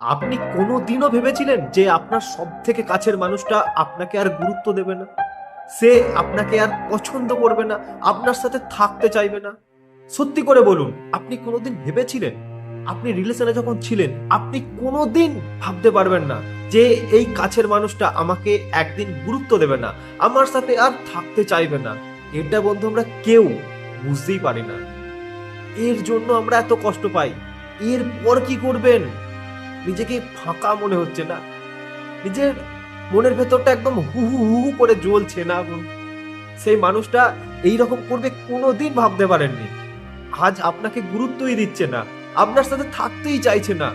আপনি কোনোদিনও ভেবেছিলেন যে আপনার সব থেকে কাছের মানুষটা আপনাকে আর গুরুত্ব দেবে না, সে আপনাকে আর পছন্দ করবে না, আপনার সাথে থাকতে চাইবে না? সত্যি করে বলুন, আপনি কোনোদিন ভেবেছিলেন? আপনি রিলেশনে যখন ছিলেন আপনি কোনোদিন ভাবতে পারবেন না যে এই কাছের মানুষটা আমাকে একদিন গুরুত্ব দেবে না, আমার সাথে আর থাকতে চাইবে না? এটা বন্ধু আমরা কেউ বুঝতেই পারি না। এর জন্য আমরা এত কষ্ট পাই। এরপর কি করবেন? নিজেকে ফাঁকা মনে হচ্ছে না? নিজের মনের ভেতরটা একদম হু হু হু হু করে জ্বলছে না আগুন? সেই মানুষটা এই রকম করবে কোনোদিন ভাবতে পারেননি। আজ আপনাকে গুরুত্বই দিচ্ছে না, আপনার সাথে থাকতেই চাইছে না।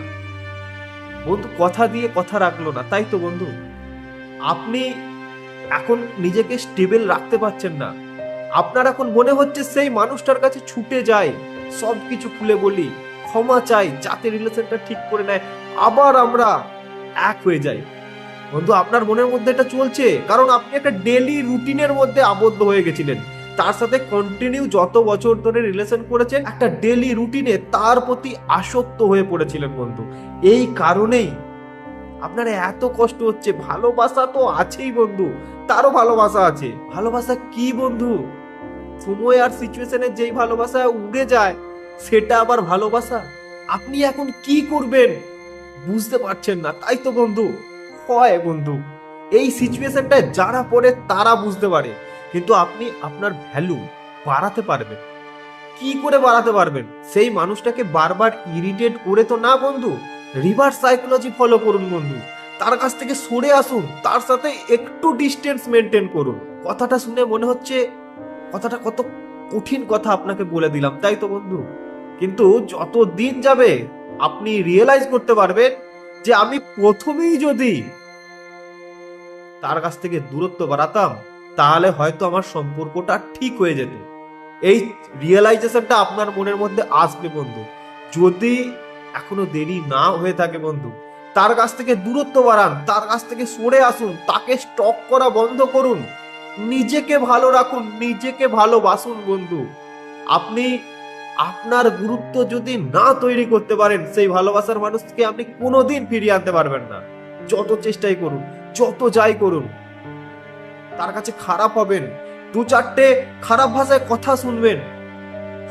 বন্ধু কথা দিয়ে কথা রাখলো না, তাই তো বন্ধু? আপনি এখন নিজেকে স্টেবল রাখতে পারছেন না। আপনার এখন মনে হচ্ছে সেই মানুষটার কাছে ছুটে যাই, সবকিছু খুলে বলি, ক্ষমা চাই, যাতে রিলেশনটা ঠিক করে নেয়, আবার আমরা এক হয়ে যাই। বন্ধু আপনার মনের মধ্যে এটা চলছে কারণ আপনি একটা ডেলি রুটিনের মধ্যে আবদ্ধ হয়ে গেছিলেন। তার সাথে কন্টিনিউ যত বছর ধরে রিলেশন করেছেন, একটা ডেলি রুটিনে তার প্রতি আসক্ত হয়ে পড়েছিলেন বন্ধু। এই কারণেই আপনার এত কষ্ট হচ্ছে। ভালোবাসা তো আছেই বন্ধু, তারও ভালোবাসা আছে। ভালোবাসা কি বন্ধু? সময় আর সিচুয়েশনে যেই ভালোবাসা উড়ে যায় সেটা আবার ভালোবাসা? আপনি এখন কি করবেন বুঝতে পারছেন না, তাই তো বন্ধু? হয় বন্ধু, এই সিচুয়েশনটায় যারা পড়ে তারা বুঝতে পারে, কিন্তু আপনি আপনার ভ্যালু বাড়াতে পারবেন কি করে? বাড়াতে পারবেন সেই মানুষটাকে বারবার ইরিটেট করে তো না বন্ধু। রিভার্স সাইকোলজি ফলো করুন বন্ধু। তার কাছ থেকে সরে আসুন, তার সাথে একটু ডিস্টেন্স মেনটেন করুন। কথাটা শুনে মনে হচ্ছে কথাটা কত কঠিন কথা আপনাকে বলে দিলাম, তাই তো বন্ধু? কিন্তু যত দিন যাবে আপনি রিয়েলাইজ করতে পারবেন যে আমি প্রথমেই যদি তার কাছ থেকে দূরত্ব বাড়াতাম তাহলে হয়তো আমার সম্পর্কটা ঠিক হয়ে যেত। এই রিয়েলাইজেশনটা আপনার মনের মধ্যে আসবে বন্ধু। যদি এখনো দেরি না হয়ে থাকে বন্ধু, তার কাছ থেকে দূরত্ব বাড়ান, তার কাছ থেকে সরে আসুন, তাকে স্টক করা বন্ধ করুন, নিজেকে ভালো রাখুন, নিজেকে ভালোবাসুন বন্ধু। আপনি আপনার গুরুত্ব যদি না তৈরি করতে পারেন, সেই ভালোবাসার মানুষকে আপনি কোনোদিন ফিরিয়ে আনতে পারবেন না। যত চেষ্টাই করুন, যত যাই করুন, তার কাছে খারাপ হবেন, দু চারটে খারাপ ভাষায় কথা শুনবেন,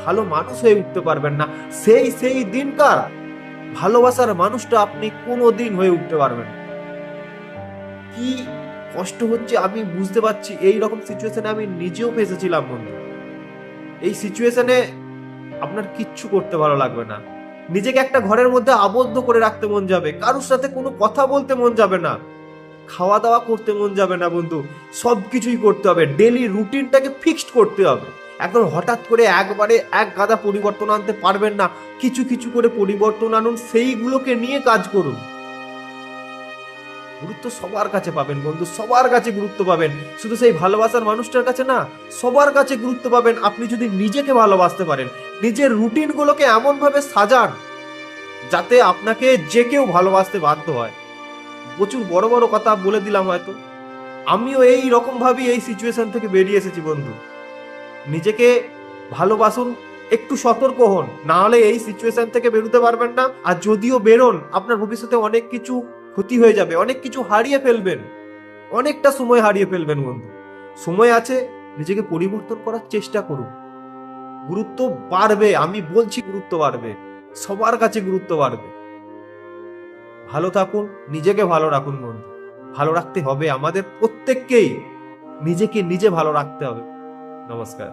ভালো মানুষ হয়ে উঠতে পারবেন না। সেই দিনকার ভালোবাসার মানুষটা আপনি কোনোদিন হয়ে উঠতে পারবেন না। কি কষ্ট হচ্ছে আমি বুঝতে পারছি। এই রকম সিচুয়েশনে আমি নিজেও ফেসেছিলাম বন্ধু। এই সিচুয়েশনে আপনার কিচ্ছু করতে ভালো লাগবে না। নিজেকে একটা ঘরের মধ্যে আবদ্ধ করে রাখতে মন যাবে, কারোর সাথে কোনো কথা বলতে মন যাবে না, খাওয়া দাওয়া করতে মন যাবে না বন্ধু। সবকিছুই করতে হবে, ডেলি রুটিনটাকে ফিক্সড করতে হবে। একদম হঠাৎ করে একবারে এক গাদা পরিবর্তন আনতে পারবেন না, কিছু কিছু করে পরিবর্তন আনুন, সেইগুলোকে নিয়ে কাজ করুন। গুরুত্ব সবার কাছে পাবেন বন্ধু, সবার কাছে গুরুত্ব পাবেন। শুধু সেই ভালোবাসার মানুষটার কাছে না, সবার কাছে গুরুত্ব পাবেন আপনি যদি নিজেকে ভালোবাসতে পারেন। নিজের রুটিনগুলোকে এমন ভাবে সাজান যাতে আপনাকে যে কেউ ভালোবাসতে বাধ্য হয়। প্রচুর বড় বড় কথা বলে দিলাম হয়তো। আমিও এই রকম ভাবেই এই সিচুয়েশন থেকে বেরিয়ে এসেছি বন্ধু। নিজেকে ভালোবাসুন, একটু সতর্ক হন, না হলে এই সিচুয়েশন থেকে বেরোতে পারবেন না। আর যদিও বেরোন, আপনার ভবিষ্যতে অনেক কিছু ক্ষতি হয়ে যাবে, অনেক কিছু হারিয়ে ফেলবেন, অনেকটা সময় হারিয়ে ফেলবেন বন্ধু। সময় আছে, নিজেকে পরিবর্তন করার চেষ্টা করুন। গুরুত্ব বাড়বে, আমি বলছি গুরুত্ব বাড়বে, সবার কাছে গুরুত্ব বাড়বে। ভালো থাকুন, নিজেকে ভালো রাখুন বন্ধু। ভালো রাখতে হবে আমাদের প্রত্যেককেই, নিজেকে নিজে ভালো রাখতে হবে। নমস্কার।